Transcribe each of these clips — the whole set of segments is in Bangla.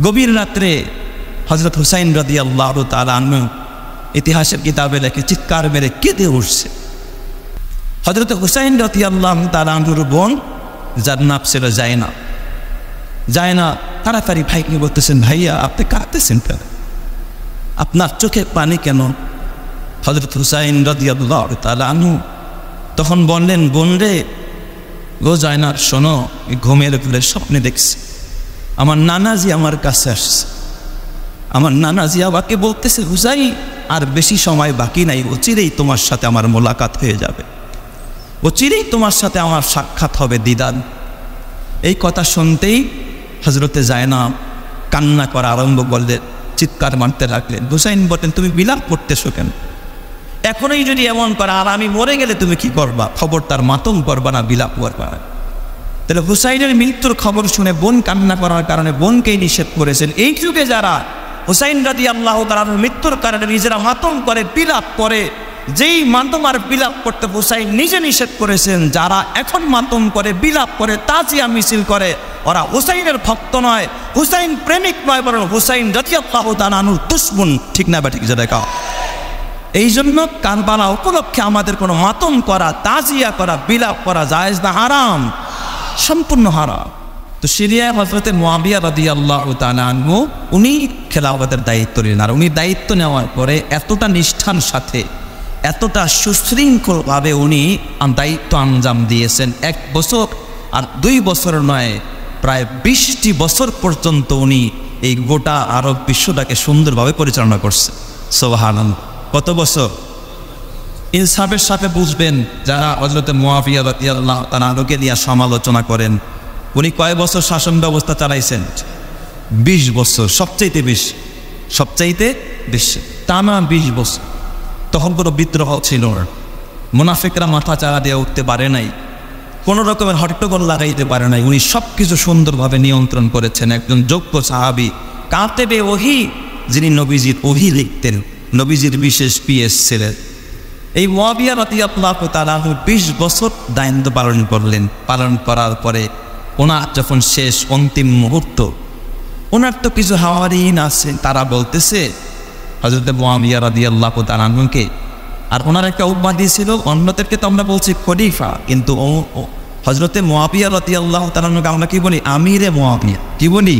গভীর রাত্রে হযরত হুসাইন রাদিয়াল্লাহু তাআলা আনহু ইতিহাসের কিতাবে লেখে চিৎকার মেরে কেঁদে উঠছে। হযরত হুসাইন রাদিয়াল্লাহু তাআলা আনহুর বোন যার নাম ছিল জায়নাব তাড়াতাড়ি ভাইকে বলতেছেন, ভাইয়া আপনি কাঁদতেছেন কেন, আপনার চোখে পানি কেন? হযরত হুসাইন রাদিয়াল্লাহু তাআলা আনহু তখন বললেন, বোন রে, গো জায়নাব শোনো, ঘুমের ঘুরে স্বপ্নে দেখছি আমার নানাজি আমার কাছে আসছে। আমার নানাজি আমাকে বলতেছে, হুসাইন আর বেশি সময় বাকি নাই, অচিরেই তোমার সাথে আমার মোলাকাত হয়ে যাবে, অচিরেই তোমার সাথে আমার সাক্ষাৎ হবে, দিদার। এই কথা শুনতেই হযরতে জায়নাব কান্না করা আরম্ভ করলেন, চিৎকার মারতে লাগলেন। হুসাইন বলেন, তুমি বিলাপ করতেছো কেন? এখনই যদি এমন করা আর আমি মরে গেলে তুমি কি করবা? খবরদার মাতম করবা না, বিলাপ করবা না। তাহলে হুসাইনের মৃত্যুর খবর শুনে বোন কান্না করার কারণে বোনকেই নিষেধ করেছেন। এই যুগে যারা হুসাইন রাদিয়াল্লাহু তাআলার মৃত্যুর কারণে নিজেরা মাতম করে, বিলাপ করে, যেই মাতম আর বিলাপ করতে হুসাইন নিজে নিষেধ করেছেন, যারা এখন মাতম করে, বিলাপ করে, তাজিয়া মিছিল করে, ওরা হুসাইনের ভক্ত নয়, হুসাইন প্রেমিক নয়, বরং হুসাইন রাদিয়াল্লাহু তাআলা আনহুর দুশমন। ঠিক না বা ঠিক যে দেখা? এই জন্য কারবালা উপলক্ষে আমাদের কোনো মাতম করা, তাজিয়া করা, বিলাপ করা জায়েজ না, হারাম, সম্পূর্ণ হারাম। তো সিরিয়ায় হযরতে মুআবিয়া রাদিয়াল্লাহু তাআলা আনহু উনি খেলাফতের দায়িত্ব নিলেন। আর উনি দায়িত্ব নেওয়ার পরে এতটা নিষ্ঠার সাথে, এতটা সুশৃঙ্খলভাবে উনি দায়িত্ব আঞ্জাম দিয়েছেন। 1 বছর আর 2 বছর নয়, প্রায় 20টি বছর পর্যন্ত উনি এই গোটা আরব বিশ্বটাকে সুন্দরভাবে পরিচালনা করছে। সুবহানাল্লাহ। কত বছর? ইনসাফের সাথে বুঝবেন যারা হযরতে মুআবিয়া রাদিয়াল্লাহু তাআলা আনহুকে নিয়ে সমালোচনা করেন, উনি কয় বছর শাসন ব্যবস্থা চালাইছেন? 20 বছর। সবচাইতে বেশি টানা 20 বছর। তখন কোনো বিদ্রোহ ছিল না, মুনাফিকরা মাথা চাড়া দিয়ে উঠতে পারে নাই, কোনো রকমের হট্টগোল লাগাইতে পারে নাই। উনি সব কিছু সুন্দরভাবে নিয়ন্ত্রণ করেছেন। একজন যোগ্য সাহাবী কাতেবে ওহী, যিনি নবীজির ওহী লিখতেন, নবীজির বিশেষ পিএস ছিলেন। এই মুআবিয়া রাদিয়াল্লাহু তাআলা 20 বছর দায়িত্ব পালন করলেন। পালন করার পরে ওনার যখন শেষ অন্তিম মুহূর্ত, ওনার তো কিছু হাওয়ারিন আছে, তারা বলতেছে হযরতে মুআবিয়া রাদিয়াল্লাহু তাআলা আনহুকে, আর ওনার একটা উপাধি ছিল, অন্যদেরকে তো আমরা বলছি খলিফা, কিন্তু হযরতে মুআবিয়া রাদিয়াল্লাহু তাআলা আনহুকে আমরা কি বলি? আমিরে মুআবিয়া। কি বলি?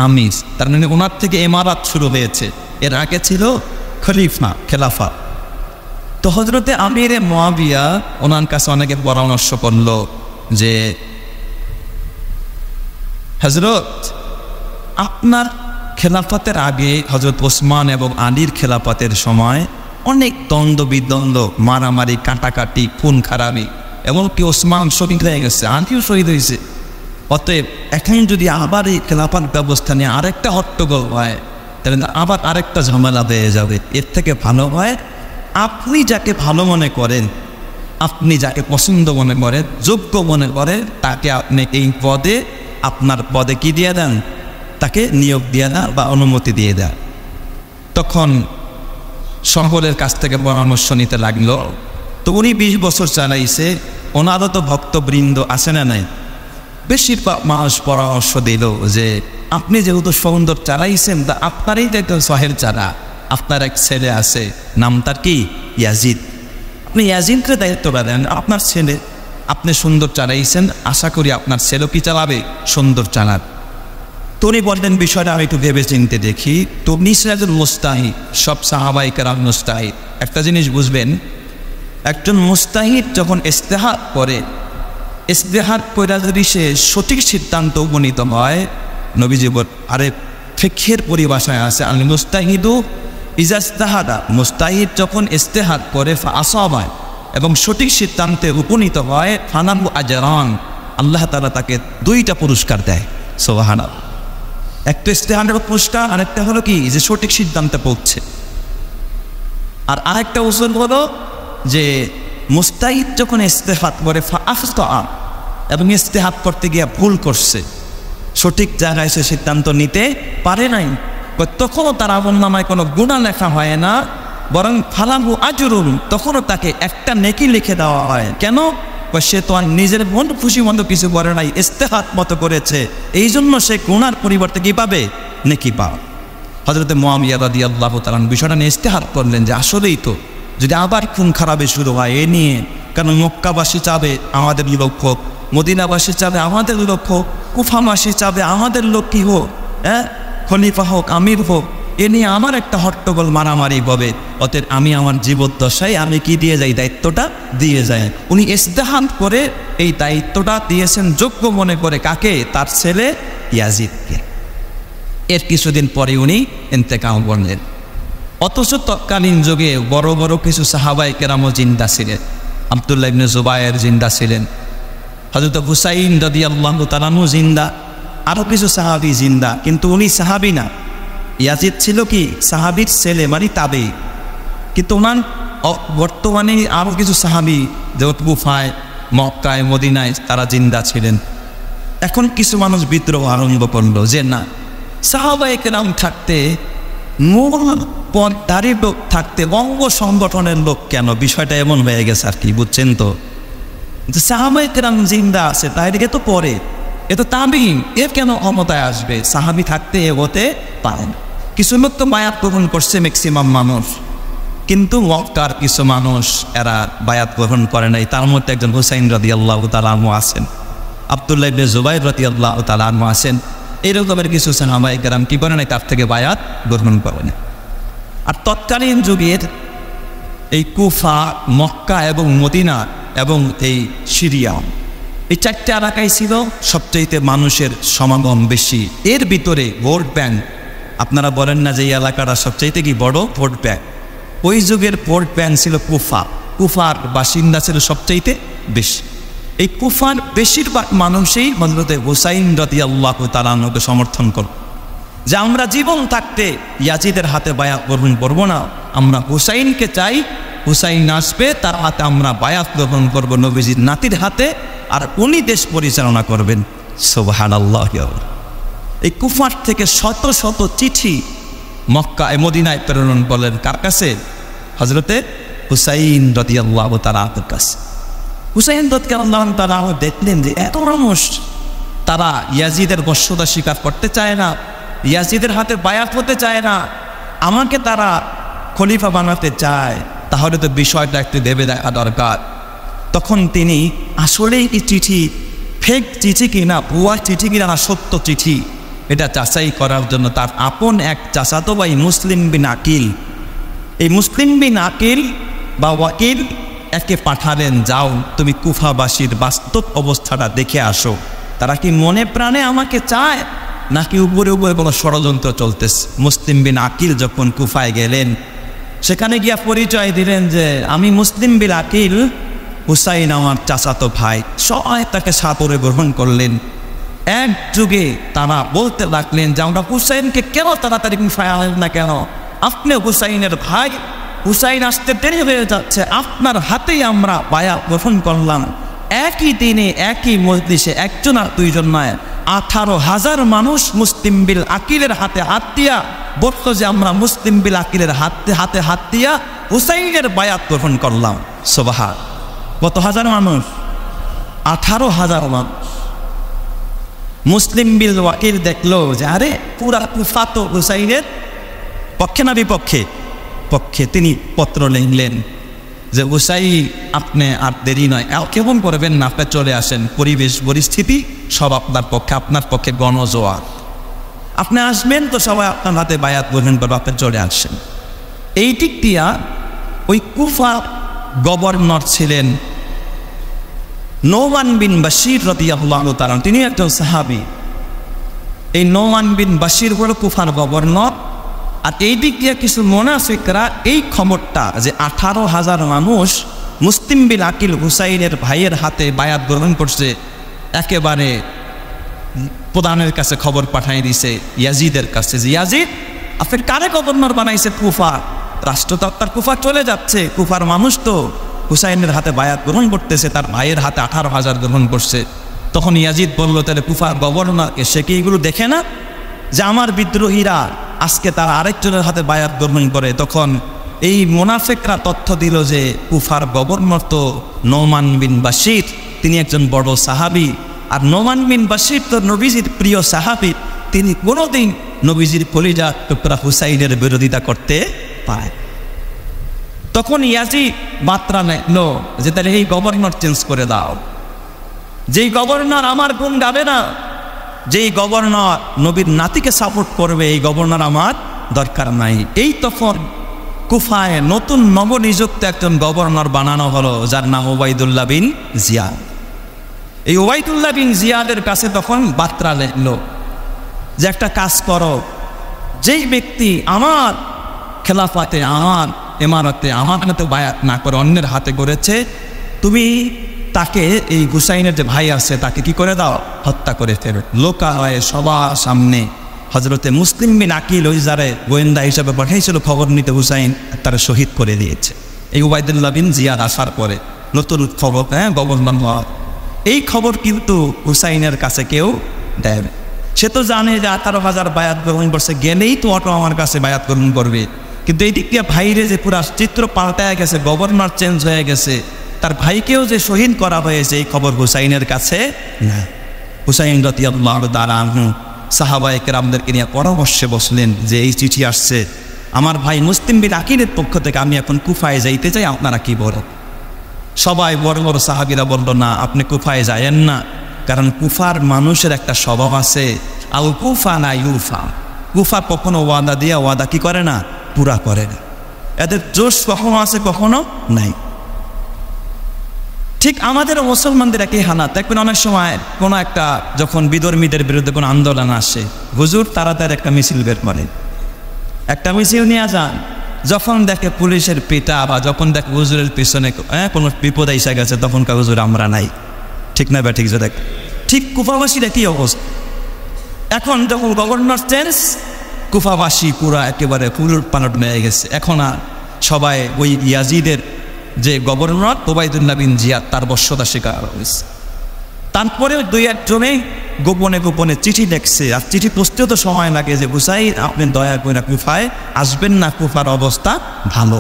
আমির। তার মানে ওনার থেকে ইমারাত শুরু হয়েছে, এর আগে ছিল খলিফা, খেলাফা। তো হযরতে আমিরে মুআবিয়া ওনার কাছে অনেকে পরামর্শ করল যে, হযরত আপনার খেলাফতের আগে হযরত ওসমান এবং আলীর খেলাফতের সময় অনেক দ্বন্দ্ব বিদ্বন্দ্ব, মারামারি, কাটাকাটি, খুন খারাপি, এমনকি ওসমান শহীদ হয়ে গেছে, আলীও শহীদ হয়েছে। অতএব এখন যদি আবার এই খেলাফত ব্যবস্থা নিয়ে আরেকটা হট্টগোল হয়, তাহলে আবার আরেকটা ঝামেলা হয়ে যাবে। এর থেকে ভালো হয় আপনি যাকে ভালো মনে করেন, আপনি যাকে পছন্দ মনে করেন, যোগ্য মনে করেন, তাকে আপনি এই পদে, আপনার পদে কি দিয়ে দেন? তাকে নিয়োগ দিয়ে দেন বা অনুমতি দিয়ে দেন। তখন সকলের কাছ থেকে পরামর্শ নিতে লাগলো। তো উনি 20 বছর চালাইছে, ওনারও তো ভক্তবৃন্দ আছে না নাই? বেশিরভাগ মানুষ পরামর্শ দিল যে, আপনি যেহেতু সুন্দর চালাইছেন, তা আপনারই দেখেন সহের চারা, আপনার এক ছেলে আছে, নাম তার কি? ইয়াজিদ। আপনি ইয়াজিদকে দায়িত্ব দেন, আপনার ছেলে, আপনি সুন্দর চালাইছেন, আশা করি আপনার ছেলে কি চালাবে? সুন্দর চালান। তো উনি বললেন, বিষয়টা আমি একটু ভেবে চিনতে দেখি। তো নিসরাজুল মুস্তাহিদ, সব সাহাবায়ে কেরাম মুস্তাহিদ। একটা জিনিস বুঝবেন, একজন মুস্তাহিদ যখন ইস্তেহাদ করে, ইস্তেহাদ কইরা যদি সে সঠিক সিদ্ধান্ত উপনীত হয়, নবীজি আরে ফিকহের পরিভাষায় আছে, আল মুস্তাহিদু ইজা ইস্তাহাদা, মুস্তাহিদ যখন ইস্তেহাদ করে ফাআসাবা, এবং সঠিক সিদ্ধান্তে উপনীত হয়, ফানাহু আজরান, আল্লাহ তাআলা তাকে 2টা পুরস্কার দেয়। সুবহানাল্লাহ। একটা ইস্তেহাদের পুরস্কার, আরেকটা হলো কি? যে সঠিক সিদ্ধান্তে পৌঁছে। আর আরেকটা উসুল হলো যে মুস্তাহিদ যখন ইস্তেহাদ করে ফাআখতা, এবং ইস্তেহাদ করতে গিয়ে ভুল করছে, সঠিক জায়গায় সে সিদ্ধান্ত নিতে পারে নাই, তখনও তার আমলনামায় কোনো গুনাহ লেখা হয় না, বরং ফালাহু আজরুন, তখনও তাকে একটা নেকি লিখে দেওয়া হয়। কেন? সে তো আর নিজের মন খুশি মতো কিছু করে নাই, ইস্তেহাত মতো করেছে, এই জন্য সে গুনার পরিবর্তে কি পাবে? নেকি পাবে। হযরত মুআবিয়া রাদিয়াল্লাহু তাআলা বিষয়টা নিয়ে ইস্তেহাত করলেন যে আসলেই তো যদি আবার খুন খারাপে শুরু হয় এ নিয়ে, কারণ মক্কাবাসী চাবে আমাদের লোক হোক, মদিনাবাসী চাবে আমাদের লোক হোক, কুফাবাসী চাবে আমাদের লোক কি হোক, খলিফা হোক, আমির হোক, এ নিয়ে আমার একটা হট্টগোল মারামারি হবে। অতএব আমি আমার জীবদ্দশায় আমি কি দিয়ে যাই? দায়িত্বটা দিয়ে যাই। উনি ইস্তেহাত করে এই দায়িত্বটা দিয়েছেন যোগ্য মনে করে কাকে? তার ছেলে ইয়াজিদকে। এর কিছুদিন পরে উনি ইন্তেকাল করলেন। অথচ তৎকালীন যুগে বড় বড় কিছু সাহাবায়ে কেরামও জিন্দা ছিলেন। আব্দুল্লাহ ইবনে জুবায়ের জিন্দা ছিলেন, হযরত হুসাইন রাদিয়াল্লাহু তাআলা আনহু জিন্দা, আরও কিছু সাহাবী জিন্দা। কিন্তু উনি সাহাবী না, ইয়াজিদ ছিল কি সাহাবীর ছেলে, মানে তাবেঈ। কিন্তু ওনার বর্তমানে আরও কিছু সাহাবী যেমন কুফায়, মক্কায়, মদিনায় তারা জিন্দা ছিলেন। এখন কিছু মানুষ বিদ্রোহ আরম্ভ করলো যে না, সাহাবায়ে কেরাম থাকতে, মূল পথধারী লোক থাকতে অঙ্গ সংগঠনের লোক কেন? বিষয়টা এমন হয়ে গেছে আর কি, বুঝছেন তো? সাহাবায়ে কেরাম জিন্দা আছে, তাই দিকে তো পরে এ তো তাবেঈন, এর কেন ক্ষমতায় আসবে? সাহাবী থাকতে এগোতে পারে না। কিছু লোক তো বায়াত গ্রহণ করছে, ম্যাক্সিমাম মানুষ, কিন্তু মক্কার কিছু মানুষ এরা বায়াত গ্রহণ করে নাই। তার মধ্যে একজন হুসাইন রাদিয়াল্লাহু তাআলা আনহু আছেন, আব্দুল্লাহ ইবনে জুবায়ের রাদিয়াল্লাহু তাআলা আনহু আছেন। এইরকমের কিছু সাহাবায়ে কেরাম কি করে নাই? তার থেকে বায়াত গ্রহণ করে না। আর তৎকালীন যুগের এই কুফা, মক্কা এবং মদিনা এবং এই সিরিয়া, এই চারটে এলাকায় ছিল সবচাইতে মানুষের সমাগম বেশি। এর ভিতরে ভোট ব্যাংক, আপনারা বলেন না যে এই এলাকাটা সবচাইতে কি বড় ভোট ব্যাংক? ওই যুগের ভোট ব্যাংক ছিল কুফা। কুফার বাসিন্দা ছিল সবচাইতে বেশি। এই কুফার বেশিরভাগ মানুষই হযরত হুসাইন রাদিয়াল্লাহু তাআলা আনহুকে সমর্থন করত, যে আমরা জীবন থাকতে ইয়াজিদের হাতে বায়াত গ্রহণ করব না, আমরা হুসাইনকে চাই, হুসাইন আসবে তার হাতে আমরা বায়াত গ্রহণ করব, নবীজির নাতির হাতে, আর উনি দেশ পরিচালনা করবেন। সুবহানাল্লাহ। এই কুফার থেকে শত শত চিঠি মক্কায় মদিনায় প্রেরণ করলেন কার কাছে? হযরতে হুসাইন রাদিয়াল্লাহু তাআলার কাছে। হুসাইন রাদিয়াল্লাহু তাআলা দেখলেন যে এত মানুষ তারা ইয়াজিদের বশ্যতা স্বীকার করতে চায় না, ইয়াজিদের হাতে বায়াত হতে চায় না, আমাকে তারা খলিফা বানাতে চায়, তাহলে তো বিষয়টা একটু ভেবে দেখা দরকার। তখন তিনি আসলেই এই চিঠি ফেক চিঠি কিনা, ভুয়া চিঠি কিনা, সত্য চিঠি, এটা যাচাই করার জন্য তার আপন এক চাচাতো ভাই মুসলিম বিন আকিল, এই মুসলিম বিন আকিল বা ওয়াকিল একে পাঠালেন, যাও তুমি কুফাবাসীর বাস্তব অবস্থাটা দেখে আসো, তারা কি মনে প্রাণে আমাকে চায় নাকি উপরে উপরে কোনো ষড়যন্ত্র চলতেছে। মুসলিম বিন আকিল যখন কুফায় গেলেন, সেখানে গিয়া পরিচয় দিলেন যে আমি মুসলিম বিন আকিল, হুসাইন আমার চাচাতো ভাই। সবাই তাকে সাদরে গ্রহণ করলেন। এক যুগে তারা বলতে লাগলেন যে আমরা হুসাইনকে কেন তাড়াতাড়ি কুফায় আনলেন না কেন? আপনি হুসাইনের ভাই, হুসাইন আসতে দেরি হয়ে যাচ্ছে, আপনার হাতেই আমরা বায়াত গ্রহণ করলাম। একই দিনে একই মজলিসে একজন আর দুইজন নয়, 18,000 মানুষ মুসলিম বিল আকিলের হাতে হাত দিয়া বলতো যে আমরা মুসলিম বিল আকিলের হাতে হাত দিয়া হুসাইনের বায়াত গ্রহণ করলাম। সুবহান। কত হাজার মানুষ? 18,000 মানুষ। মুসলিম বিল ওয়াকিল দেখলো যে আরে পুরা কুফা তো হুসাইনের পক্ষে না বিপক্ষে? পক্ষে। তিনি পত্র লিখলেন যে হুসাইন আপনি আর দেরি নয়, কেমন করবেন না, আপনি চলে আসেন, পরিবেশ পরিস্থিতি সব আপনার পক্ষে, আপনার পক্ষে গণজোয়ার, আপনি আসবেন তো সবাই আপনার হাতে বায়াত গ্রহণ করবে, আপনি চলে আসেন। এই দিক দিয়া ওই কুফা গভর্নর ছিলেন নোমান বিন বাশির রাদিয়াল্লাহু তাআলা, তিনি একজন সাহাবী। এই নোমান বিন বাশির হলো কুফার গভর্নর। আর এই দিক দিয়ে কিছু মুনাফিকরা এই খবরটা যে 18,000 মানুষ মুসলিম বিল আকিল হুসাইনের ভাইয়ের হাতে বায়াত গ্রহণ করছে, একেবারে প্রধানের কাছে খবর পাঠিয়ে দিছে ইয়াজিদের কাছে, যে ইয়াজিদ আপনি কারে গভর্নর বানাইছে? কুফা রাষ্ট্র তো আপনার কুফা চলে যাচ্ছে, কুফার মানুষ তো হুসাইনের হাতে বায়াত গ্রহণ করতেছে, তার ভাইয়ের হাতে 18,000 গ্রহণ করছে। তখন ইয়াজিদ বলল, তাহলে কুফার গভর্নরকে সে কি এগুলো দেখে না যে আমার বিদ্রোহীরা আজকে তারা আরেকজনের হাতে বায়াত গ্রহণ করে? তখন এই মুনাফিকরা তথ্য দিল যে কুফার গভর্নর তো নোমান বিন বাশির, তিনি একজন বড় সাহাবী। আর নোমান বিন বাশির তো নবীজির প্রিয় সাহাবী, তিনি কোনোদিন নবীজির কলিজা টুকরা হুসাইনের বিরোধিতা করতে পারে। তখন ইয়াজিদ মাত্রা নেন যে তাহলে এই গভর্নর চেঞ্জ করে দাও, যেই গভর্নর আমার গুণ গাবে না, যেই গভর্নর নবীর নাতিকে সাপোর্ট করবে, এই গভর্নর আমার দরকার নাই। এই তখন কুফায় নতুন নবনিযুক্ত একজন গভর্নর বানানো হলো, যার নাম ওবায়দুল্লাহ বিন জিয়াদ। এই ওবায়দুল্লাহ বিন জিয়াদের কাছে তখন বার্তা লেখলো যে একটা কাজ করো, যেই ব্যক্তি আমার খেলাফাতে, আমার ইমারতে, আমার হাতে বায়াত না করে অন্যের হাতে করেছে, তুমি তাকে, এই হুসাইনের যে ভাই আছে তাকে কি করে দাও, হত্যা করে ফেলো। লোকালয়ে সবার সামনে হজরতে মুসলিম বিন আকিল, ওই যারে গোয়েন্দা হিসাবে পাঠাইছিল খবর নিতে, হুসাইন তারা শহীদ করে দিয়েছে। এই ওবায়দুল্লাহ বিন জিয়াদ আসার পরে নতুন খবর, গভর্নর হওয়া, এই খবর কিন্তু হুসাইনের কাছে কেউ দেয়। সে তো জানে যে 18,000 বায়াত গ্রহণ করছে, গেলেই তো অটো আমার কাছে বায়াত গ্রহণ করবে। কিন্তু এই দিক দিয়ে ভাইরে যে পুরা চিত্র পাল্টায় গেছে, গভর্নর চেঞ্জ হয়ে গেছে, তার ভাইকেও যে শহীদ করা হয়েছে, এই খবর হুসাইনের কাছে না। হুসাইন রাদিয়াল্লাহু তাআলা আনহু সাহাবায়ে কেরামদেরকে নিয়ে পরামর্শে বসলেন যে এই চিঠি আসছে আমার ভাই মুসলিম বিন আকিলের পক্ষ থেকে, আমি এখন কুফায় যাইতে চাই, আপনারা কি বলেন? সবাই বড় বড় সাহাবীরা বলল, না, আপনি কুফায় যায়েন না, কারণ কুফার মানুষের একটা স্বভাব আছে, আল কুফা না ইউফা। কুফা কখনো ওয়াদা দিয়ে ওয়াদা কি করে না, পুরা করে না। এদের জোশ কখনো আছে, কখনো নাই। ঠিক আমাদের মুসলমানদের একই হালাত। দেখবেন অনেক সময় কোনো একটা যখন বিধর্মীদের বিরুদ্ধে কোনো আন্দোলন আসে, হুজুর তাড়াতাড়ি একটা মিছিল বের করে, একটা মিছিল নিয়ে যান। যখন দেখে পুলিশের পিটা বা যখন দেখে হুজুরের পিছনে কোনো বিপদ এসে গেছে, তখন কা হুজুর আমরা নাই। ঠিক না বা ঠিক? যে দেখ, ঠিক কুফাবাসীর একই অবস্থা। এখন যখন গভর্নর চেঞ্জ, কুফাবাসী পুরা একেবারে পুরুর পালট হয়ে গেছে। এখন আর সবাই ওই ইয়াজিদের যে গভর্নর ওবায়দুল্লাহ বিন জিয়াদ, তার বশ্যতা স্বীকার হয়েছে। তারপরেও দুই একজনে গোপনে গোপনে চিঠি লিখছে, আর চিঠি পৌঁছতেও তো সময় লাগে, যে হুসাইন আপনি দয়া করে কুফায় আসবেন না, কুফার অবস্থা ভালো।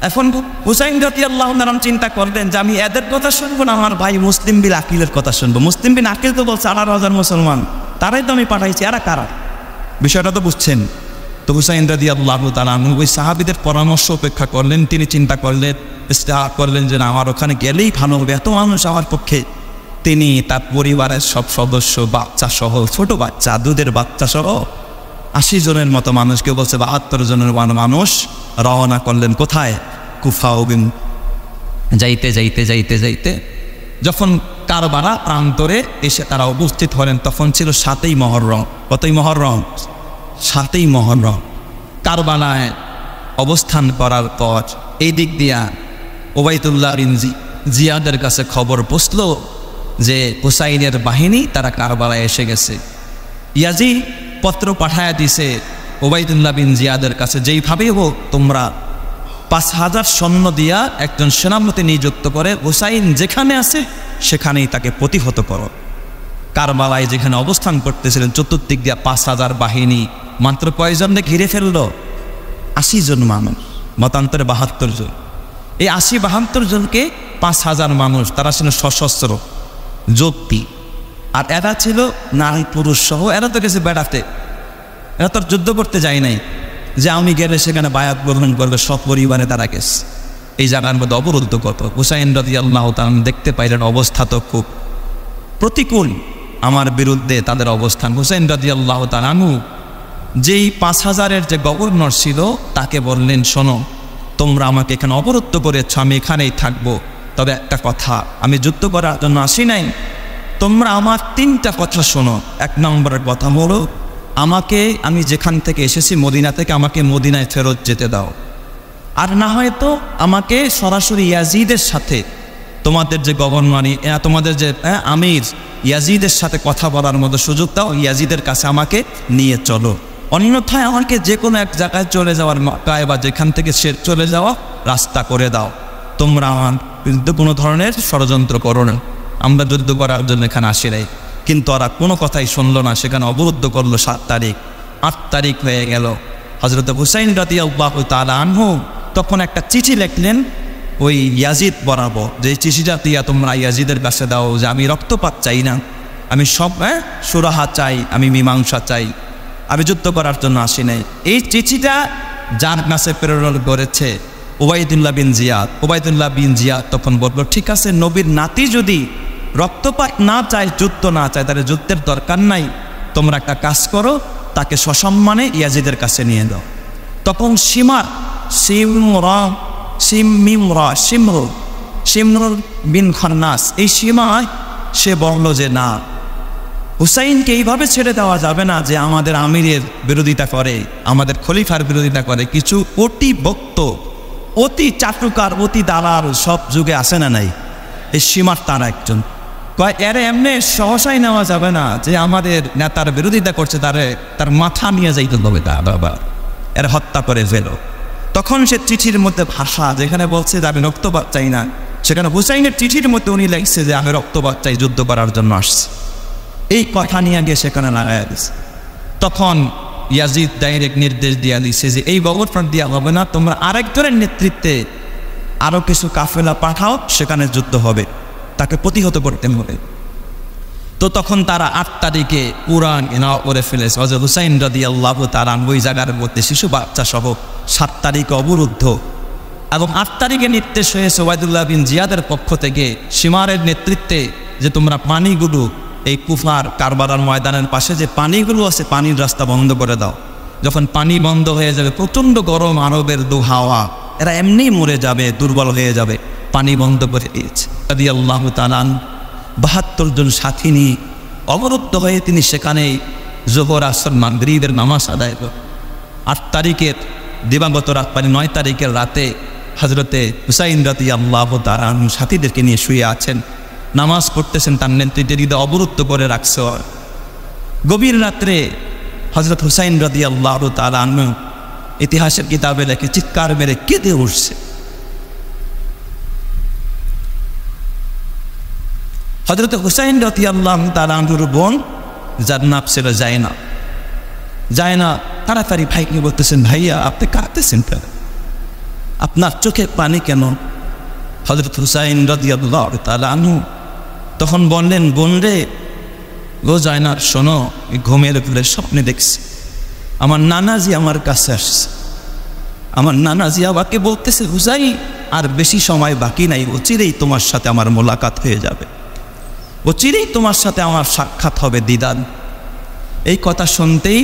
এখন হুসাইন রাদিয়াল্লাহু তাআলা চিন্তা করলেন যে আমি এদের কথা শুনবো না, আমার ভাই মুসলিম বিন আকিলের কথা শুনবো। মুসলিম বিন আকিল তো বলছে 18,000 মুসলমান, তারাই তো আমি পাঠাইছি, এরা কারা? বিষয়টা তো বুঝছেন। তো হুসাইন রাদিয়াল্লাহু তাআলা ওই সাহাবীদের পরামর্শ উপেক্ষা করলেন। তিনি চিন্তা করলেন, ইস্তেহার করলেন যে আমার ওখানে গেলেই ভালো হবে, এত মানুষ আমার পক্ষে। তিনি তার পরিবারের সব সদস্য, বাচ্চা সহ, ছোট বাচ্চা, দুধের বাচ্চা সহ 80 জনের মতো মানুষ, কেউ বলছে 72 জনের মানুষ রওনা করলেন কোথায়? কুফা। যাইতে যাইতে যাইতে যাইতে যখন কারবালা প্রান্তরে এসে তারা উপস্থিত হলেন, তখন ছিল 7ই মুহররম। কতই মুহররম? 7ই মুহররম। কারবালায় অবস্থান করার পর এই দিক দিয়া ওবায়দুল্লাহ বিন জিয়াদের কাছে খবর পৌঁছল যে হুসাইনের বাহিনী তারা কারবালায় এসে গেছে। ইয়াজিদ পত্র পাঠায়া দিছে ওবায়দুল্লাহ বিন জিয়াদের কাছে, যেইভাবেই হোক তোমরা 5,000 সৈন্য দিয়া একজন সেনাপতি নিযুক্ত করে হুসাইন যেখানে আছে সেখানেই তাকে প্রতিহত করো। কারবালায় যেখানে অবস্থান করতেছিলেন চতুর্দিক দিয়া 5,000 বাহিনী, মাত্র কয়জনকে ঘিরে ফেলল? 80 জন মানুষ, মতান্তরে 72 জন। এই 80-72 জনকে 5,000 মানুষ, তারা ছিল সশস্ত্র যোদ্ধী। আর এরা ছিল নারী পুরুষ সহ, এরা তো গেছে বেড়াতে, এরা তো যুদ্ধ করতে যায় নাই যে আমি গেলে সেখানে বায়াত গ্রহণ করবে, সপরিবারে তারা গেছে। এই জায়গার মধ্যে অবরুদ্ধ কত। হুসাইন রাদিয়াল্লাহু তাআলা দেখতে পাইলেন অবস্থা তো খুব প্রতিকূল, আমার বিরুদ্ধে তাদের অবস্থান। হুসাইন রাদিয়াল্লাহু তাআলা যেই 5,000-এর যে গভর্নর ছিল তাকে বললেন, শোনো, তোমরা আমাকে এখানে অবরুদ্ধ করেছ, আমি এখানেই থাকবো, তবে একটা কথা, আমি যুদ্ধ করার জন্য আসি নাই, তোমরা আমার 3টা কথা শোনো। 1 নম্বরের কথা হলো, আমি যেখান থেকে এসেছি মদিনা থেকে, আমাকে মদিনায় ফেরত যেতে দাও। আর না হয়তো আমাকে সরাসরি ইয়াজিদের সাথে, তোমাদের যে গভর্নর, তোমাদের যে আমির, ইয়াজিদের সাথে কথা বলার মতো সুযোগ দাও, ইয়াজিদের কাছে আমাকে নিয়ে চলো। অন্যথায় আমাকে যে কোনো এক জায়গায় চলে যাওয়ার, মক্কায় বা যেখান থেকে সে চলে যাওয়া রাস্তা করে দাও। তোমরা আমার বিরুদ্ধে কোনো ধরনের ষড়যন্ত্র করো না, আমরা যুদ্ধ করার জন্য এখানে আসি নাই। কিন্তু ওরা কোনো কথাই শুনলো না, সেখানে অবরুদ্ধ করলো। 7 তারিখ, 8 তারিখ হয়ে গেল। হযরত হুসাইন রাদিয়াল্লাহু তাআলা আনহু তখন একটা চিঠি লিখলেন ওই ইয়াজিদ বরাবর যে চিঠিটা দিয়া তোমরা ইয়াজিদের কাছে দাও যে আমি রক্তপাত চাই না, আমি সব সুরাহা চাই, আমি মীমাংসা চাই, আমি যুদ্ধ করার জন্য আসি নাই। এই চিঠিটা যার কাছে প্রেরণ করেছে ওবায়দুল্লাহ বিন জিয়াদ। ওবায়দুল্লাহ বিন জিয়াদ তখন বলল, ঠিক আছে, নবীর নাতি যদি রক্তপাত না চায়, যুদ্ধ না চায়, তাহলে যুদ্ধের দরকার নাই, তোমরা একটা কাজ করো, তাকে সসম্মানে ইয়াজিদের কাছে নিয়ে দাও। তখন সিমর বিন খান্নাস এই সীমায় সে বলল যে না, হুসাইনকে এইভাবে ছেড়ে দেওয়া যাবে না যে আমাদের আমিরের বিরোধিতা করে, আমাদের খলিফার বিরোধিতা করে। কিছু অতি বক্ত, অতি চাটুকার, অতি দালাল সব যুগে আসে না নাই, এই সীমার তারা একজন। কয় এর এমনি সহসাই নেওয়া যাবে না যে আমাদের নেতার বিরোধিতা করছে, তার মাথা নিয়ে যাইতে হবে, বাবা এর হত্যা করে ফেলো। তখন সে চিঠির মধ্যে ভাষা যেখানে বলছে যে আমি রক্তপাত চাই না, সেখানে হুসাইনের চিঠির মধ্যে উনি লিখছে যে আমি রক্তপাত চাই, যুদ্ধ করার জন্য আসছে। এই কথা নিয়ে গিয়ে সেখানে লাগাইয়া দিছে। তখন ইয়াজিদ ডাইরেক্ট নির্দেশ দিয়া দিছে যে এই বগরফ্রন্ট দিয়া হবে না, তোমরা আরেকজনের নেতৃত্বে আরও কিছু কাফেলা পাঠাও, সেখানে যুদ্ধ হবে, তাকে প্রতিহত করতে হবে। তো তখন তারা 8 তারিখে কুরআন এনাও করে ফেলেছে। হযরত হুসাইন রাদিয়াল্লাহু তাআলা ওই জায়গার মধ্যে শিশু বাচ্চা সহ 7 তারিখে অবরুদ্ধ, এবং 8 তারিখে নির্দেশ হয়েছে ওবায়দুল্লাহ বিন জিয়াদের পক্ষ থেকে সিমারের নেতৃত্বে যে তোমরা পানিগুলো এই কুফার কারবালার ময়দানের পাশে যে পানিগুলো আছে, পানির রাস্তা বন্ধ করে দাও। যখন পানি বন্ধ হয়ে যাবে, প্রচণ্ড গরম আরবের হাওয়া, এরা এমনি মরে যাবে, দুর্বল হয়ে যাবে, পানি বন্ধ করে দিয়েছে। রাদিয়াল্লাহু তাআলা 72 জন সাথী নিয়ে অবরুদ্ধ হয়ে তিনি সেখানেই জোহর, আসর, মাগরিবের নামাজ আদায় করেন। 8 তারিখের দিবাগত রাত, 9 তারিখের রাতে হযরতে হুসাইন রাদিয়াল্লাহু তাআলা সাথীদেরকে নিয়ে শুয়ে আছেন, নামাজ পড়তেছেন, তার নেতৃত্বে হৃদয় অবরুদ্ধ করে রাখছে। গভীর রাত্রে হযরত হুসাইন রাদিয়াল্লাহু তাআলা ইতিহাসের কিতাবে লেখে চিৎকার মেরে কেঁদে উঠছে। হযরত হুসাইন রাদিয়াল্লাহু তাআলার বোন যার নাম ছিল জায়না তাড়াতাড়ি ভাইকে বলতেছেন, ভাইয়া আপনি কাঁদতেছেন কেন, আপনার চোখে পানি কেন? হযরত হুসাইন রাদিয়াল্লাহু তাআলা তখন বললেন, বোন রে, গো জায়নার শোনো, ঘুমের ঘরে স্বপ্নে দেখছি আমার নানাজি আমার কাছে আসছে। আমার নানাজি আমাকে বলতেছে, হুসাইন আর বেশি সময় বাকি নাই, অচিরেই তোমার সাথে আমার মোলাকাত হয়ে যাবে, অচিরেই তোমার সাথে আমার সাক্ষাৎ হবে, দিদার। এই কথা শুনতেই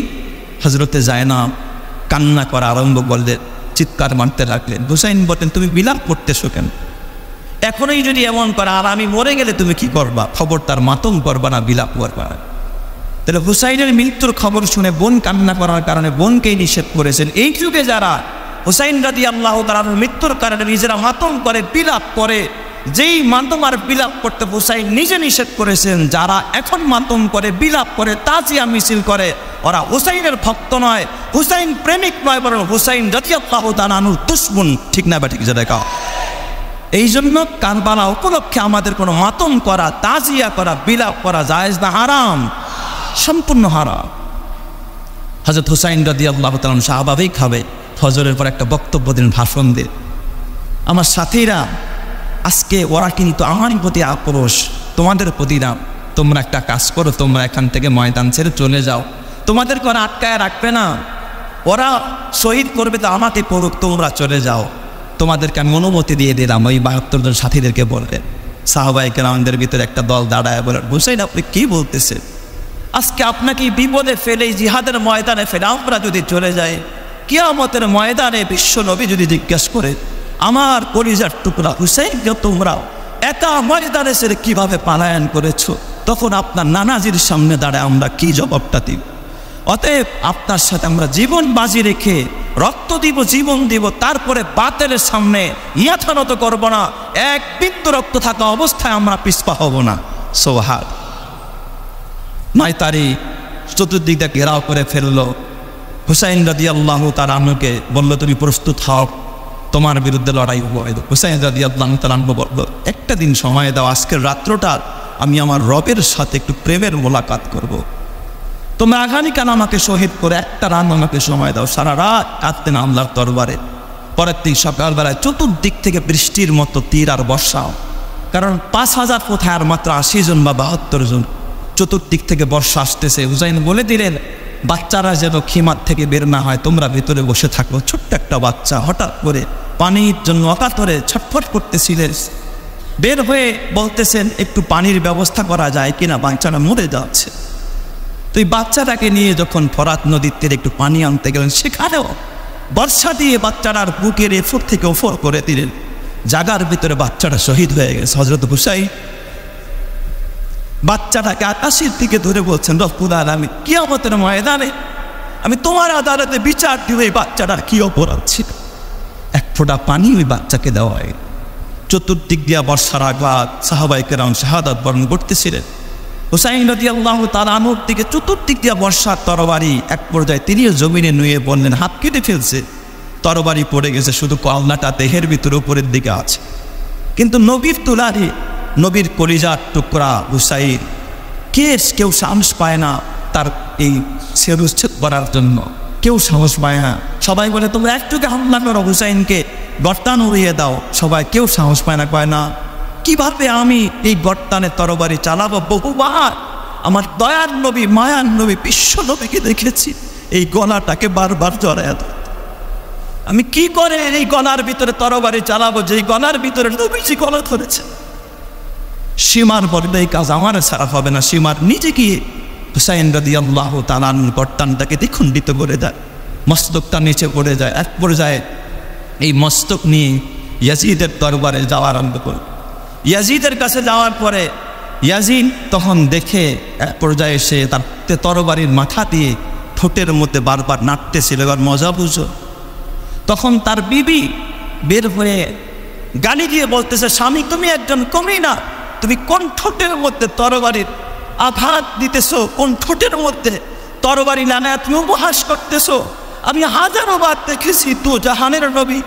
হযরতে জায়নাব কান্না করা আরম্ভ করলেন, চিৎকার মারতে লাগলেন। হুসাইন বলতেন, তুমি বিলাপ করতেছো কেন? এখনই যদি এমন করে আর আমি মরে গেলে তুমি কি করবা? খবরদার মাতম করবা না, বিলাপ করবা না। তাহলে হুসাইনের মৃত্যুর খবর শুনে বোন কান্না করার কারণে বোনকেই নিষেধ করেছেন। এই যুগে যারা হুসাইন রাদিয়াল্লাহু তাআলার মৃত্যুর কারণে নিজেরা মাতম করে, বিলাপ করে, যেই মাতম আর বিলাপ করতে হুসাইন নিজে নিষেধ করেছেন, যারা এখন মাতম করে, বিলাপ করে, তাজিয়া মিছিল করে, ওরা হুসাইনের ভক্ত নয়, হুসাইন প্রেমিক নয়, বরং হুসাইন রাদিয়াল্লাহু তাআলার দুশমন। ঠিক না বা ঠিক? যে দেখা এই জন্য কারবালা উপলক্ষে আমাদের কোনো মাতম করা, তাজিয়া করা, বিলাপ করা জায়েজ না, হারাম, সম্পূর্ণ হারাম। হযরত হুসাইন রাদিয়াল্লাহু তাআলা স্বাভাবিকভাবে ফজরের পর একটা বক্তব্য দিন, ভাষণ দিয়ে, আমার সাথীরা আজকে ওরা কিন্তু আমারই প্রতি আক্রোশ, তোমাদের প্রতি না, তোমরা একটা কাজ করো, তোমরা এখান থেকে ময়দান ছেড়ে চলে যাও, তোমাদের করে আটকায় রাখবে না, ওরা শহীদ করবে তো আমাকে পড়ুক, তোমরা চলে যাও, তোমাদেরকে আমি অনুমতি দিয়ে দিলাম। ওই 72 জন সাথীদেরকে বললেন। সাহাবায়ে কেরামদের ভিতরে একটা দল দাঁড়ায় বলেন, হুসাইন আপনি কি বলতেছেন? আজকে আপনাকে বিপদে ফেলে, জিহাদের ময়দানে ফেলে আমরা যদি চলে যাই, কিয়ামতের ময়দানে বিশ্ব নবী যদি জিজ্ঞাসা করে, আমার কলিজার টুকরা হুসাইন তোমরা একা ময়দানে ছেড়ে কিভাবে পালায়ন করেছো, তখন আপনার নানাজির সামনে দাঁড়ায় আমরা কি জবাবটা দিব? অতএব আপনার সাথে আমরা জীবন বাজি রেখে রক্ত দিব, জীবন দিব, তারপরে বাতিলের সামনে ইয়াথানত করব না, এক বিন্দু রক্ত থাকা অবস্থায় আমরা পিছপা হব না। সোহাগ 9 তারিখ চতুর্দিক দিয়ে ঘেরাও করে ফেললো। হুসাইন রাদিয়াল্লাহু তাআলাকে বলল, তুমি প্রস্তুত হও, তোমার বিরুদ্ধে লড়াই হবো। হুসাইন রাদিয়াল্লাহু তাআলা বলল, একটা দিন সময় দাও, আজকের রাত্রটা আমি আমার রবের সাথে একটু প্রেমের মোলাকাত করব। তোমরা আগামীকাল আমাকে শহীদ করে একটা রাত আমাকে সময় দাও। সারা রাত কাঁদতেন আল্লাহর দরবারে, পরের দিন সকালবেলায় চতুর্দিক থেকে বৃষ্টির মতো তীর আর বর্ষাও, কারণ 5000 কোথায় আর মাত্র 80 জন বা 72 জন, চতুর্দিক থেকে বর্ষা আসতেছে। হুসাইন বলে দিলেন, বাচ্চারা যেন খিমার থেকে বের না হয়, তোমরা ভেতরে বসে থাকো। ছোট্ট একটা বাচ্চা হঠাৎ করে পানির জন্য অকাতরে ছটফট করতেছিলেন, বের হয়ে বলতেছেন একটু পানির ব্যবস্থা করা যায় কিনা, বাচ্চারা মরে যাচ্ছে। তো এই বাচ্চাটাকে নিয়ে যখন ফরাত নদীর তীরে একটু পানি আনতে গেলেন, সেখানেও বর্ষা দিয়ে বাচ্চাটার বুকের এফর থেকে ওফর করে দিলেন। জাগার ভিতরে বাচ্চাটা শহীদ হয়ে গেছে। হযরত হুসাইন বাচ্চাটাকে আকাশের দিকে ধরে বলছেন, রব্বুল আলামিন, কিয়ামতের ময়দানে আমি তোমার আদালতে বিচার দিব এই বাচ্চাটার কি অপরাধ ছিল। এক ফোঁটা পানি ওই বাচ্চাকে দেওয়া হয়। চতুর্দিক দিয়া বর্ষার আঘাত, সাহাবায়ে কেরাম শাহাদাত বরণ করতেছিলেন। হুসাইন রাদিয়াল্লাহু তাআলা আনহুর দিকে চতুর্দিক দিয়া বর্ষার তরবারি, এক পর্যায়ে তিনিও জমিনে নুয়ে বললেন, হাত কেটে ফেলছে, তরবারি পড়ে গেছে, শুধু কলনাটা দেহের ভিতরে উপরের দিকে আছে। কিন্তু নবীর তুলারে, নবীর কলিজার টুকরা হুসাইন, কেউ সাহস পায় না তার এই শিরশ্ছেদ করার জন্য, কেউ সাহস পায় না। সবাই বলে তোমরা একটুকে হামলা করো, হুসাইনকে গর্তান উড়িয়ে দাও। সবাই কেউ সাহস পায় না, কয় না কিভাবে আমি এই গর্তানের তরবারি চালাবো। বহুবার আমার দয়ার নবী, মায়ার নবী, বিশ্ব নবীকে দেখেছি এই গলাটাকে বারবার জড়ায় দেয়। আমি কি করে এই গলার ভিতরে তরবারি চালাবো, যেই গলার ভিতরে নবীজি গলা ধরেছে। সীমার বললে এই কাজ আমার ছাড়া হবে না। সীমার নিজে গিয়ে হুসাইন রাদিয়াল্লাহু তাআলা গর্তানটাকে দ্বিখণ্ডিত করে দেয়, মস্তকটা নিচে পড়ে যায়। এক পর্যায়ে এই মস্তক নিয়ে ইয়াজিদের দরবারে যাওয়া আরম্ভ করে। ইয়াজিদের কাছে যাওয়ার পরে ইয়াজিদ তখন দেখে এক পর্যায়ে সে তার তরবারির মাথা দিয়ে ঠোঁটের মধ্যে বারবার নাড়তেছিল। এবার মজা বুঝো, তখন তার বিবি বের হয়ে গালি দিয়ে বলতেছে, স্বামী তুমি একজন কমি না, তুমি কোন ঠোঁটের মধ্যে তরবারির আঘাত দিতেছো, কোন ঠোঁটের মধ্যে তরবারি লাগায় তুমি উপহাস করতেছো। আমি হাজারো বার দেখেছি তো জাহানের নবী,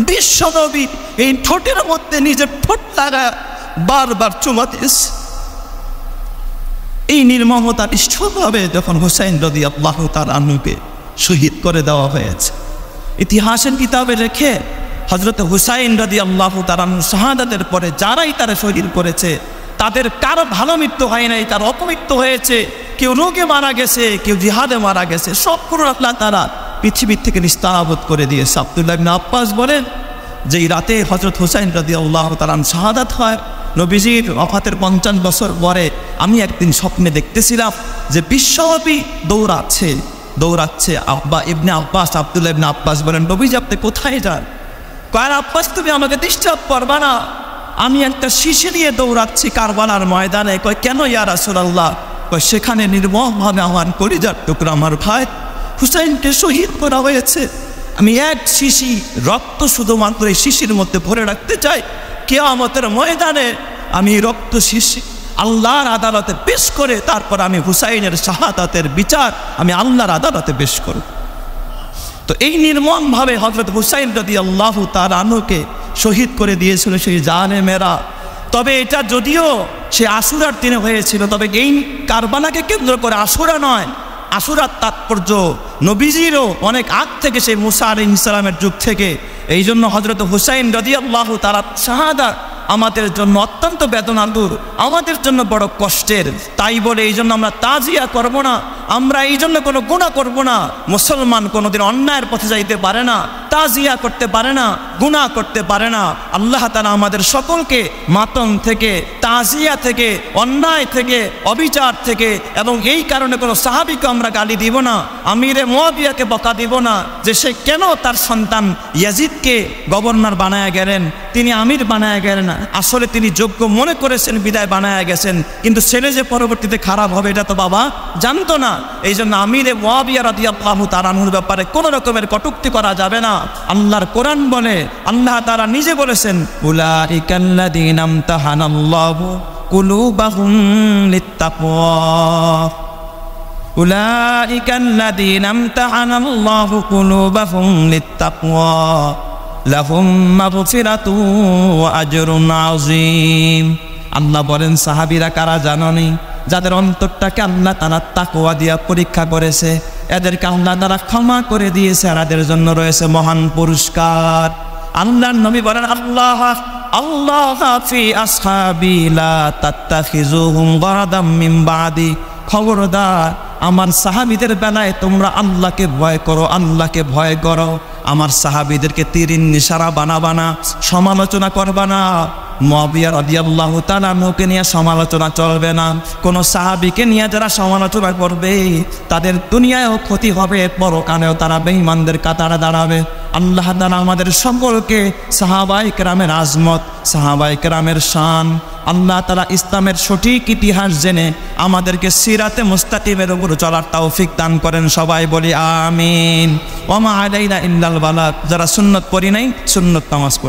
বিশ্ব নবী এই ঠোঁটের মধ্যে নিজের ঠোঁট লাগায় বারবার চুমা দিয়েছে। এই নির্মমতা নিষ্ঠুরভাবে যখন হুসাইন রাদিয়াল্লাহু তাআলা আনহুকে শহীদ করে দেওয়া হয়েছে, ইতিহাসের কিতাবে রেখে হযরত হুসাইন রাদিয়াল্লাহু তাআলা শাহাদাতের পরে যারাই তারা শহীদ করেছে তাদের কারো ভালো মৃত্যু হয় নাই, তার অপমৃত্যু হয়েছে। কেউ রোগে মারা গেছে, কেউ জিহাদে মারা গেছে, সব করে আল্লাহ তাআলা পৃথিবীর থেকে নিস্তারাবত করে দিয়েছে। আব্দুল্লাহ ইবনে আব্বাস বলেন যে এই রাতে হযরত হুসাইন রাদিয়াল্লাহু তাআলা শাহাদাত হয়, নবীজির ওফাতের 50 বছর পরে আমি একদিন স্বপ্নে দেখতেছিলাম যে বিশ্বব্যাপী দৌড়াচ্ছে। আব্বা ইবনে আব্বাস, আব্দুল্লাহ ইবনে আব্বাস বলেন, নবীজি আপনি কোথায় যান? কয় আব্বাস তুমি আমাকে ডিস্টার্ব করবা না, আমি একটা শিশি নিয়ে দৌড়াচ্ছি কারবালার ময়দানে। কয় কেন ইয়া রাসূলুল্লাহ? কয় সেখানে নির্মমভাবে আমার কলিজার টুকরা আমার ভাই হুসাইনকে শহীদ করা হয়েছে। আমি এক শিশি রক্ত শুধুমাত্র এই শিশির মধ্যে ভরে রাখতে চাই। কিয়ামতের ময়দানে আমি রক্ত শিশি আল্লাহর আদালতে পেশ করে তারপর আমি হুসাইনের শাহাদাতের বিচার আমি আল্লাহর আদালতে পেশ করব। তো এই নির্মমভাবে হযরত হুসাইন রাদিয়াল্লাহু তাআলা আনহুকে শহীদ করে দিয়েছিল সেই জালেমেরা। তবে এটা যদিও সে আশুরার দিনে হয়েছিল, তবে এই কারবালাকে কেন্দ্র করে আশুরা নয়, আশুরার তাৎপর্য নবীজিরও অনেক আগ থেকে, সেই মুসা আলাইহিস সালামের যুগ থেকে। এই জন্য হযরত হুসাইন রাদিয়াল্লাহু তাআলা শাহাদাত আমাদের জন্য অত্যন্ত বেদনাতুর, আমাদের জন্য বড় কষ্টের। তাই বলে এই জন্য আমরা তাজিয়া করব না, আমরা এই জন্য কোনো গুনাহ করব না। মুসলমান কোনোদিন অন্যায়ের পথে যাইতে পারে না, তাজিয়া করতে পারে না, গুনাহ করতে পারে না। আল্লাহ তাআলা আমাদের সকলকে মাতম থেকে, তাজিয়া থেকে, অন্যায় থেকে, অবিচার থেকে, এবং এই কারণে কোনো সাহাবীকে আমরা গালি দিব না, আমিরে মুয়াবিয়াকে বকা দিব না যে সে কেন তার সন্তান ইয়াজিদকে গভর্নর বানায়া গেলেন, তিনি আমির বানায়া গেলেন। আসলে তিনি যোগ্য মনে করেছেন বিদায় বানায়া গেছেন, কিন্তু ছেলে যে পরবর্তীতে খারাপ হবে এটা তো বাবা জানতো না। এই জন্য আমিরে মুয়াবিয়া রাদিয়াল্লাহু তাআলা আনহুর ব্যাপারে কোনো রকমের কটূক্তি করা যাবে না। আল্লাহর কোরআন বলে, আল্লাহ তাআলা নিজে বলেছেন, উলাইকাল্লাযীনা ইমতাহানাল্লাহু কুলুবাহুম লিত্তাকওয়া, উলাইকাল্লাযীনা ইমতাহানাল্লাহু কুলুবাহুম লিত্তাকওয়া লাহুম মাগফিরাতুন ওয়া আজরুন আযীম। আল্লাহ বলেন, সাহাবীরা কারা জানোনি? যাদের অন্তরটাকে আল্লাহ তাআলা তাকওয়া দিয়া পরীক্ষা করেছে, এদেরকে আল্লাহ তাআলা ক্ষমা করে দিয়েছে, আর এদের জন্য রয়েছে মহান পুরস্কার। আল্লাহর নবী বলেন, আল্লাহ আল্লাহ ফি আসহাবি লা তাত্তাখিজুহুম গারাদাম মিন বাদি। খবরদার, আমার সাহাবীদের বেলায় তোমরা আল্লাহকে ভয় করো, আল্লাহকে ভয় করো। আমার সাহাবীদেরকে তীরিন নিশারা বানাবা না, সমালোচনা করবা না। মুআবিয়া রাদিয়াল্লাহু তাআলা আনহুকে নিয়ে সমালোচনা চলবে না। কোন সাহাবীকে নিয়ে যারা সমালোচনা করবে তাদের দুনিয়ায়ও ক্ষতি হবে, পরকালেও তারা বেঈমানদের কাতারে দাঁড়াবে। আল্লাহ তাআলা আমাদের সকলকে সাহাবায়ে কেরামের আজমত, সাহাবায়ে কেরামের শান, আল্লাহ তাআলা ইসলামের সঠিক ইতিহাস জেনে আমাদেরকে সিরাতে মুস্তাকিমের উপর চলার তৌফিক দান করেন। সবাই বলি আমিন। ওয়া মা আলাইনা ইল্লাল বালাগ। যারা সুন্নত পড়ি নাই, সুন্নত নামাজ পড়ি।